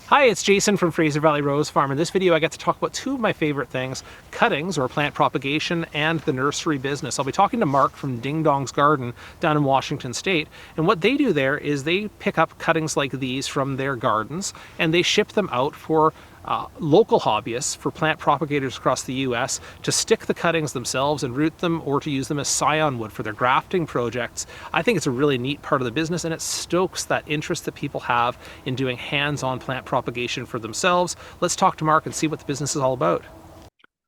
Hi, it's Jason from Fraser Valley Rose Farm. In this video, I get to talk about two of my favorite things, cuttings or plant propagation and the nursery business. I'll be talking to Mark from Dingdong's Garden down in Washington State. And what they do there is they pick up cuttings like these from their gardens and they ship them out for local hobbyists, for plant propagators across the US, to stick the cuttings themselves and root them or to use them as scion wood for their grafting projects. I think it's a really neat part of the business and it stokes that interest that people have in doing hands-on plant propagation for themselves. Let's talk to Mark and see what the business is all about.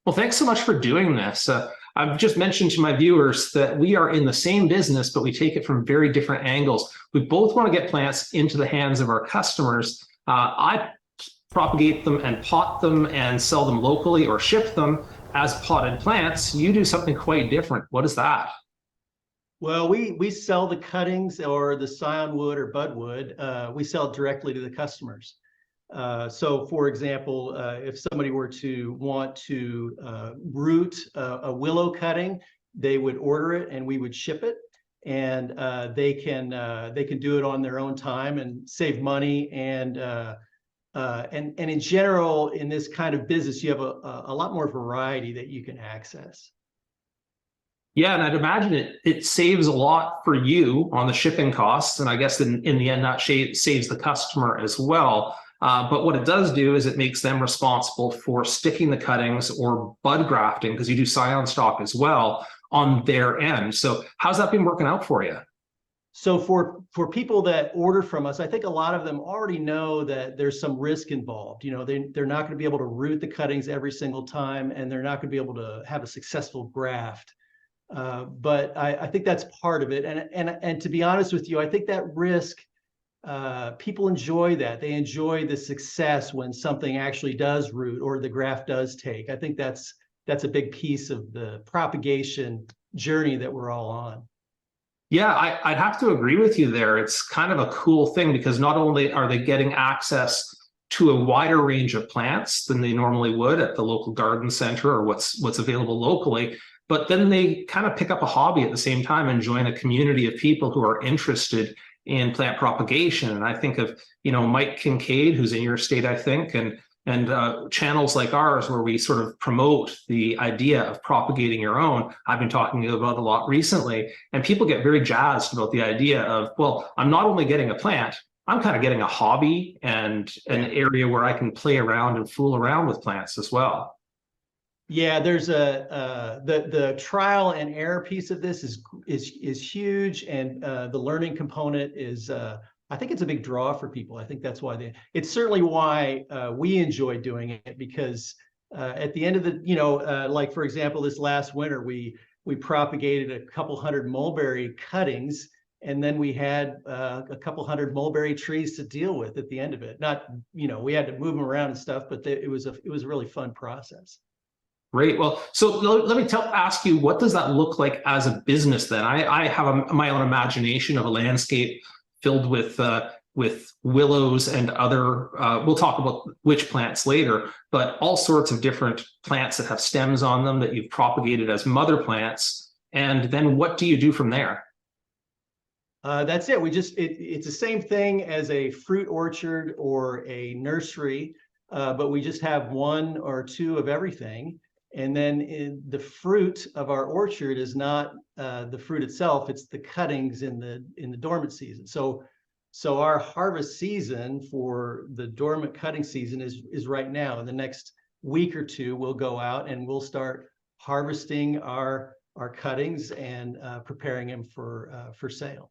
Well, thanks so much for doing this. I've just mentioned to my viewers that we are in the same business, but we take it from very different angles. We both want to get plants into the hands of our customers. I propagate them and pot them and sell them locally or ship them as potted plants. You do something quite different. What is that? Well, we sell the cuttings or the scion wood or bud wood. We sell it directly to the customers. So, for example, if somebody were to want to root a willow cutting, they would order it and we would ship it. And they can do it on their own time and save money. And in general, in this kind of business, you have a lot more variety that you can access. Yeah, and I'd imagine it saves a lot for you on the shipping costs, and I guess in the end that saves the customer as well. But what it does do is it makes them responsible for sticking the cuttings or bud grafting, because you do scion stock as well, on their end. So how's that been working out for you? So for people that order from us, I think a lot of them already know that there's some risk involved. You know, they're not going to be able to root the cuttings every single time, and they're not going to be able to have a successful graft. But I think that's part of it. And to be honest with you, I think that risk, people enjoy that. They enjoy the success when something actually does root or the graft does take. I think that's a big piece of the propagation journey that we're all on. Yeah, I'd have to agree with you there. It's kind of a cool thing because not only are they getting access to a wider range of plants than they normally would at the local garden center or what's available locally, but then they kind of pick up a hobby at the same time and join a community of people who are interested in plant propagation. And I think of, Mike Kincaid, who's in your state, I think, and channels like ours where we sort of promote the idea of propagating your own. I've been talking about a lot recently, and people get very jazzed about the idea of, well, I'm not only getting a plant, I'm kind of getting a hobby and an area where I can play around and fool around with plants as well. Yeah, there's the trial and error piece of this is huge, and the learning component is I think it's a big draw for people. I think that's why it's certainly why we enjoy doing it, because at the end of the like for example, this last winter we propagated a couple hundred mulberry cuttings, and then we had a couple hundred mulberry trees to deal with at the end of it. Not we had to move them around and stuff, but it was a really fun process. Great. Well, so let me ask you, what does that look like as a business then? I have my own imagination of a landscape filled with willows and other, we'll talk about which plants later, but all sorts of different plants that have stems on them that you've propagated as mother plants. And then what do you do from there? That's it. It's the same thing as a fruit orchard or a nursery, but we just have one or two of everything. And then the fruit of our orchard is not the fruit itself; it's the cuttings in the dormant season. So our harvest season for the dormant cutting season is right now. In the next week or two, we'll go out and we'll start harvesting our cuttings and preparing them for sale.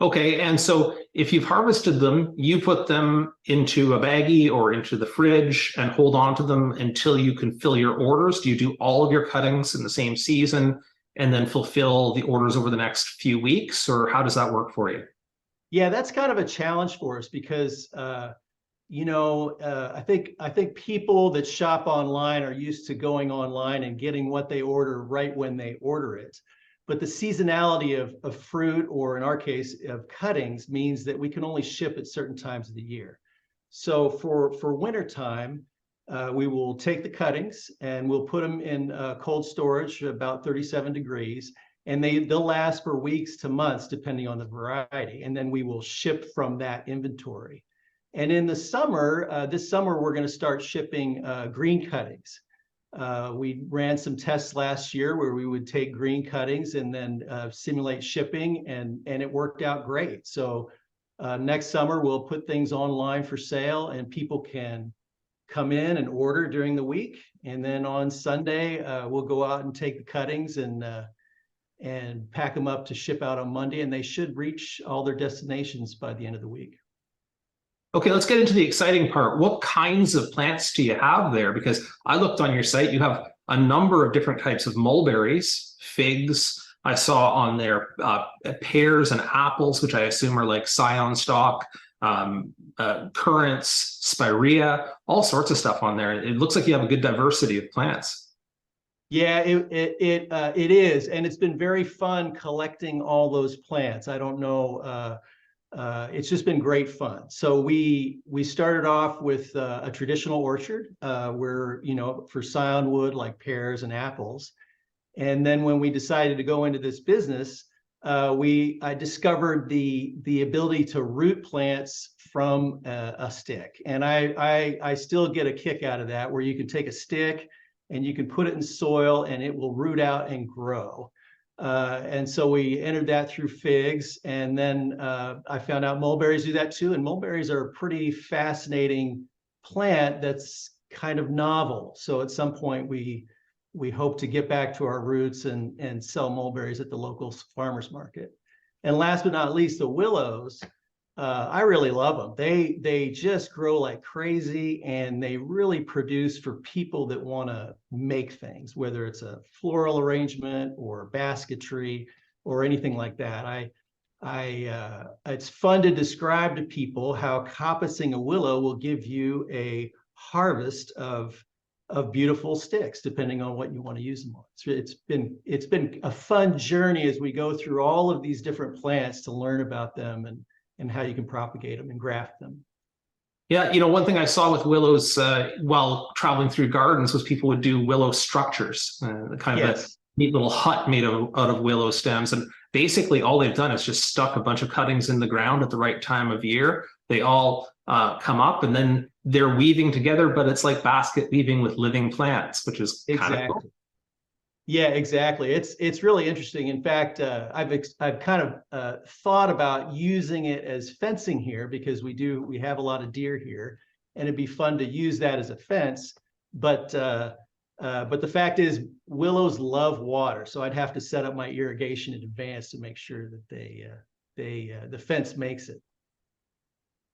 Okay, and so if you've harvested them, you put them into a baggie or into the fridge and hold on to them until you can fill your orders. Do you do all of your cuttings in the same season and then fulfill the orders over the next few weeks, or how does that work for you? Yeah, that's kind of a challenge for us because I think people that shop online are used to going online and getting what they order right when they order it. But the seasonality of fruit, or in our case of cuttings, means that we can only ship at certain times of the year. So for winter time, we will take the cuttings and we'll put them in cold storage, about 37 degrees, and they'll last for weeks to months depending on the variety. And then we will ship from that inventory. And in the summer, this summer, we're going to start shipping green cuttings. We ran some tests last year where we would take green cuttings and then simulate shipping, and it worked out great. So next summer, we'll put things online for sale, and people can come in and order during the week. And then on Sunday, we'll go out and take the cuttings and pack them up to ship out on Monday, and they should reach all their destinations by the end of the week. Okay, let's get into the exciting part. What kinds of plants do you have there? Because I looked on your site, you have a number of different types of mulberries, figs. I saw on there pears and apples, which I assume are like scion stock, currants, spirea, all sorts of stuff on there. It looks like you have a good diversity of plants. Yeah, it is, and it's been very fun collecting all those plants. I don't know. It's just been great fun. So we started off with a traditional orchard where, for scion wood like pears and apples. And then when we decided to go into this business, I discovered the ability to root plants from a stick. And I still get a kick out of that, where you can take a stick and you can put it in soil and it will root out and grow. And so we entered that through figs, and then I found out mulberries do that too. And mulberries are a pretty fascinating plant that's kind of novel. So at some point we hope to get back to our roots and sell mulberries at the local farmers market. And last but not least, the willows. I really love them. They just grow like crazy, and they really produce for people that want to make things, whether it's a floral arrangement or basketry or anything like that. It's fun to describe to people how coppicing a willow will give you a harvest of beautiful sticks, depending on what you want to use them on. It's been a fun journey as we go through all of these different plants to learn about them and how you can propagate them and graft them. Yeah, one thing I saw with willows while traveling through gardens was people would do willow structures, kind of a neat little hut made out of willow stems. And basically all they've done is just stuck a bunch of cuttings in the ground at the right time of year. They all come up, and then they're weaving together, but it's like basket weaving with living plants, which is kind of cool. Yeah, exactly. It's really interesting. In fact, I've kind of thought about using it as fencing here, because we have a lot of deer here, and it'd be fun to use that as a fence. But the fact is, willows love water, so I'd have to set up my irrigation in advance to make sure that the fence makes it.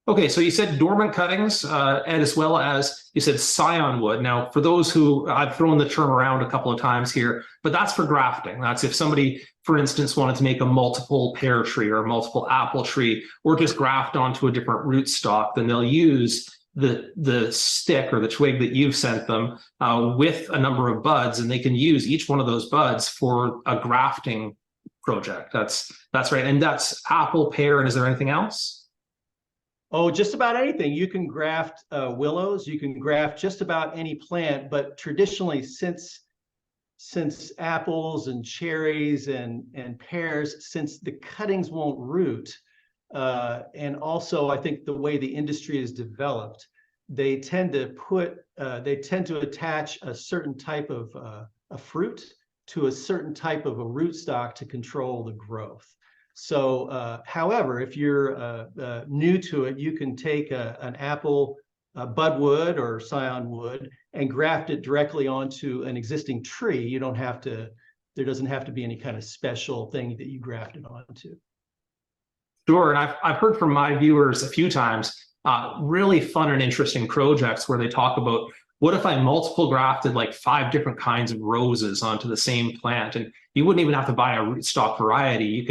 Okay, so you said dormant cuttings, and as well as you said scion wood. Now, for those who, I've thrown the term around a couple of times here, but that's for grafting. That's if somebody, for instance, wanted to make a multiple pear tree or a multiple apple tree, or just graft onto a different rootstock, then they'll use the stick or the twig that you've sent them with a number of buds, and they can use each one of those buds for a grafting project. That's right, and that's apple, pear, and is there anything else? Oh, just about anything. You can graft willows. You can graft just about any plant. But traditionally, since apples and cherries and pears, since the cuttings won't root, and also I think the way the industry is developed, they tend to attach a certain type of a fruit to a certain type of a rootstock to control the growth. So, however, if you're new to it, you can take an apple budwood or scion wood and graft it directly onto an existing tree. You don't have to, there doesn't have to be any kind of special thing that you graft it onto. Sure, and I've heard from my viewers a few times, really fun and interesting projects where they talk about, what if I multiple grafted like 5 different kinds of roses onto the same plant? And you wouldn't even have to buy a rootstock variety. You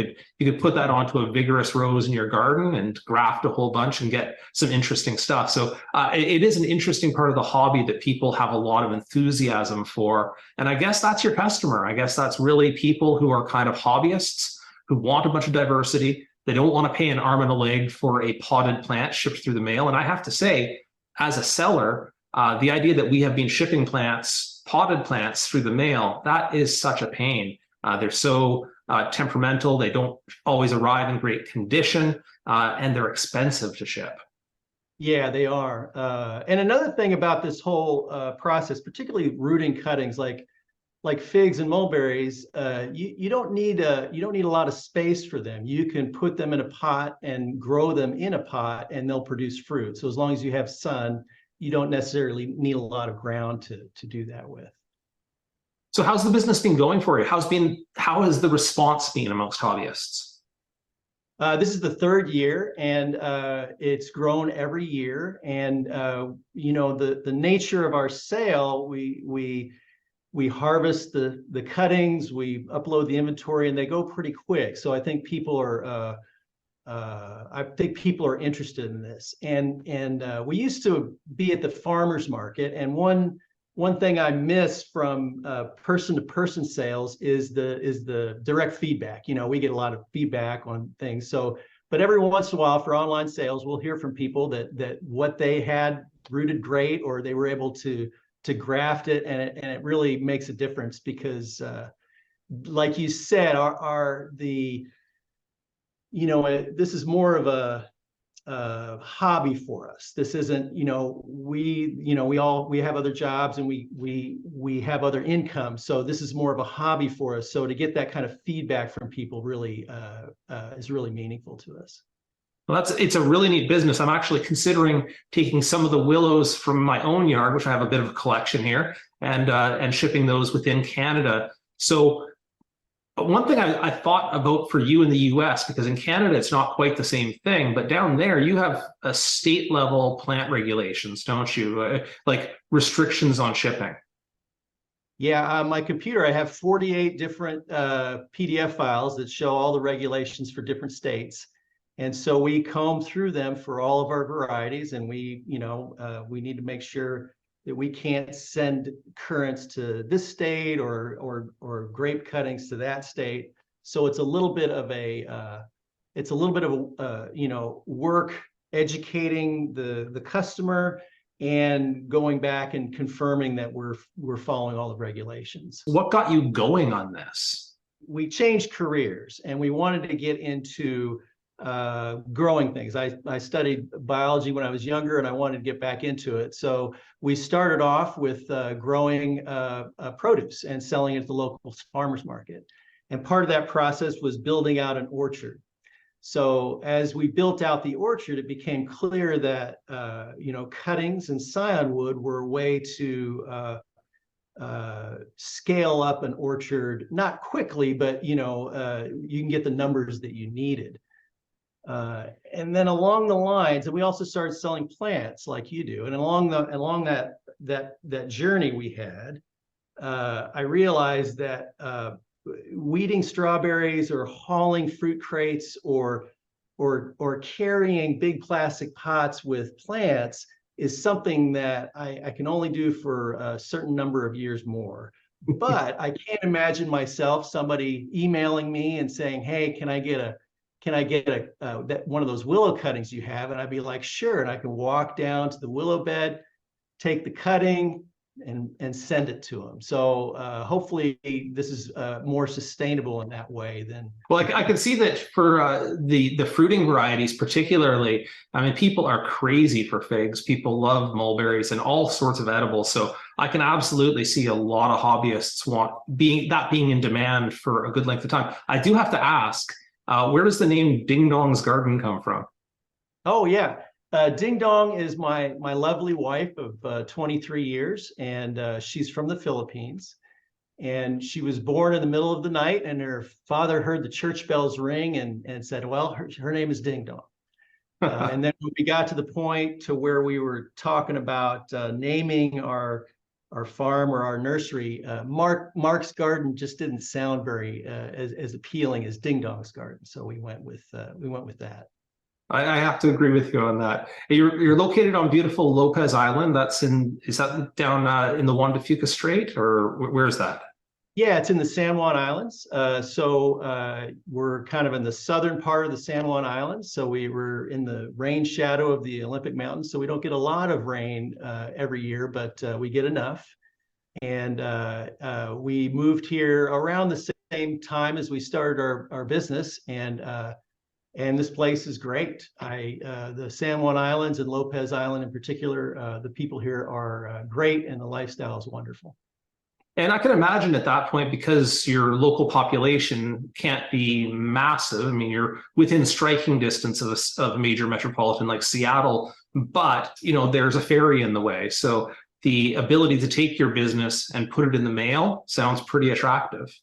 could put that onto a vigorous rose in your garden and graft a whole bunch and get some interesting stuff. So it is an interesting part of the hobby that people have a lot of enthusiasm for. And I guess that's your customer. I guess that's really people who are kind of hobbyists, who want a bunch of diversity. They don't want to pay an arm and a leg for a potted plant shipped through the mail. And I have to say, as a seller, the idea that we have been shipping plants, potted plants through the mail, that is such a pain. They're so temperamental. They don't always arrive in great condition, and they're expensive to ship. Yeah, they are. And another thing about this whole process, particularly rooting cuttings, like figs and mulberries, you don't need a lot of space for them. You can put them in a pot and grow them in a pot, and they'll produce fruit. So as long as you have sun, you don't necessarily need a lot of ground to do that with. So how's the business been going for you? How has the response been amongst hobbyists? This is the third year, and it's grown every year. And the nature of our sale, we harvest the cuttings, we upload the inventory, and they go pretty quick. So I think people are interested in this. And we used to be at the farmers market, and one thing I miss from person to person sales is the direct feedback. We get a lot of feedback on things. So, but every once in a while for online sales, we'll hear from people that what they had rooted great, or they were able to graft it, and it really makes a difference because, like you said, this is more of a hobby for us. This isn't, we have other jobs, and we have other income. So this is more of a hobby for us. So to get that kind of feedback from people really is really meaningful to us. Well, it's a really neat business. I'm actually considering taking some of the willows from my own yard, which I have a bit of a collection here, and shipping those within Canada. So one thing I thought about for you in the US, because in Canada it's not quite the same thing, but down there you have a state level plant regulations, don't you? Like restrictions on shipping. Yeah, on my computer, I have 48 different PDF files that show all the regulations for different states. And so we comb through them for all of our varieties, and we need to make sure that we can't send currants to this state or grape cuttings to that state. So it's a little bit of work educating the customer and going back and confirming that we're following all the regulations. What got you going on this? We changed careers, and we wanted to get into growing things. I studied biology when I was younger, and I wanted to get back into it. So we started off with growing produce and selling it at the local farmers market. And part of that process was building out an orchard. So as we built out the orchard, it became clear that cuttings and scion wood were a way to scale up an orchard, not quickly, but you can get the numbers that you needed. And then along the lines, and we also started selling plants like you do. And along that journey we had, I realized that weeding strawberries or hauling fruit crates or carrying big plastic pots with plants is something that I can only do for a certain number of years more. But I can't imagine somebody emailing me and saying, "Hey, can I get one of those willow cuttings you have?" And I'd be like, "Sure." And I can walk down to the willow bed, take the cutting, and send it to them. So hopefully this is more sustainable in that way than. Well, I can see that for the fruiting varieties, particularly. I mean, people are crazy for figs. People love mulberries and all sorts of edibles. So I can absolutely see a lot of hobbyists being in demand for a good length of time. I do have to ask, where does the name Dingdong's Garden come from? Oh yeah, Dingdong is my lovely wife of 23 years, and she's from the Philippines. And she was born in the middle of the night, and her father heard the church bells ring and said, "Well, her name is Dingdong." And then when we got to the point to where we were talking about naming our farm or our nursery, Mark's Garden just didn't sound very as appealing as Dingdong's Garden, so we went with that. I have to agree with you on that. You're located on beautiful Lopez Island. Is that down in the Juan de Fuca Strait, or where is that? Yeah, it's in the San Juan Islands. So we're kind of in the southern part of the San Juan Islands. So we were in the rain shadow of the Olympic Mountains. So we don't get a lot of rain every year, but we get enough. And we moved here around the same time as we started our business. And And this place is great. The San Juan Islands and Lopez Island in particular, the people here are great, and the lifestyle is wonderful. And I can imagine at that point, because your local population can't be massive. I mean, you're within striking distance of a major metropolitan like Seattle, but there's a ferry in the way. So the ability to take your business and put it in the mail sounds pretty attractive.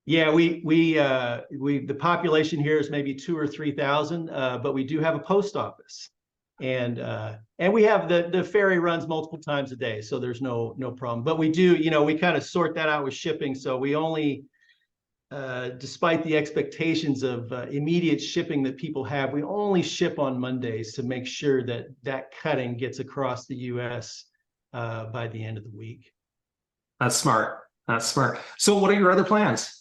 Yeah, the population here is maybe 2,000 or 3,000, but we do have a post office, and we have the ferry runs multiple times a day, so there's no problem. But we do, we kind of sort that out with shipping, so we only, despite the expectations of immediate shipping that people have, we only ship on Mondays to make sure that cutting gets across the U.S. By the end of the week. That's smart. That's smart. So what are your other plans?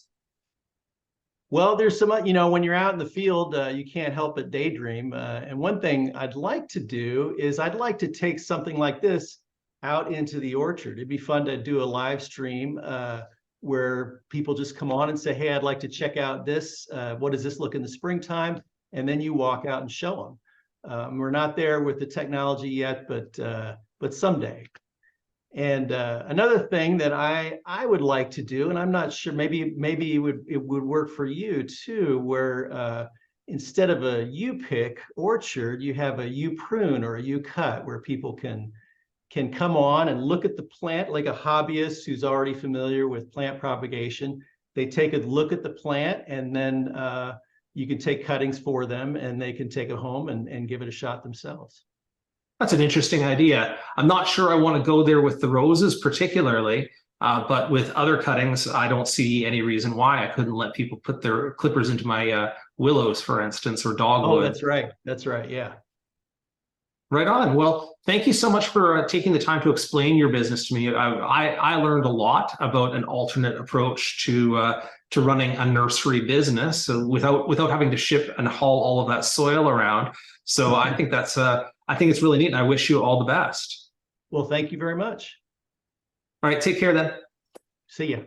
Well, there's some, when you're out in the field, you can't help but daydream. And one thing I'd like to do is I'd like to take something like this out into the orchard. It'd be fun to do a live stream where people just come on and say, hey, I'd like to check out this. What does this look in the springtime? And then you walk out and show them. We're not there with the technology yet, but someday. And another thing that I would like to do, and I'm not sure, maybe it would work for you too, where instead of a U-pick orchard, you have a U-prune or a U-cut, where people can come on and look at the plant like a hobbyist who's already familiar with plant propagation. They take a look at the plant, and then you can take cuttings for them, and they can take it home and give it a shot themselves. That's an interesting idea. I'm not sure I want to go there with the roses particularly, but with other cuttings, I don't see any reason why I couldn't let people put their clippers into my willows, for instance, or dogwood. Oh, that's right. That's right. Yeah. Right on. Well, thank you so much for taking the time to explain your business to me. I learned a lot about an alternate approach to running a nursery business, so without having to ship and haul all of that soil around. So I think I think it's really neat, and I wish you all the best. Well, thank you very much. All right, take care then. See ya.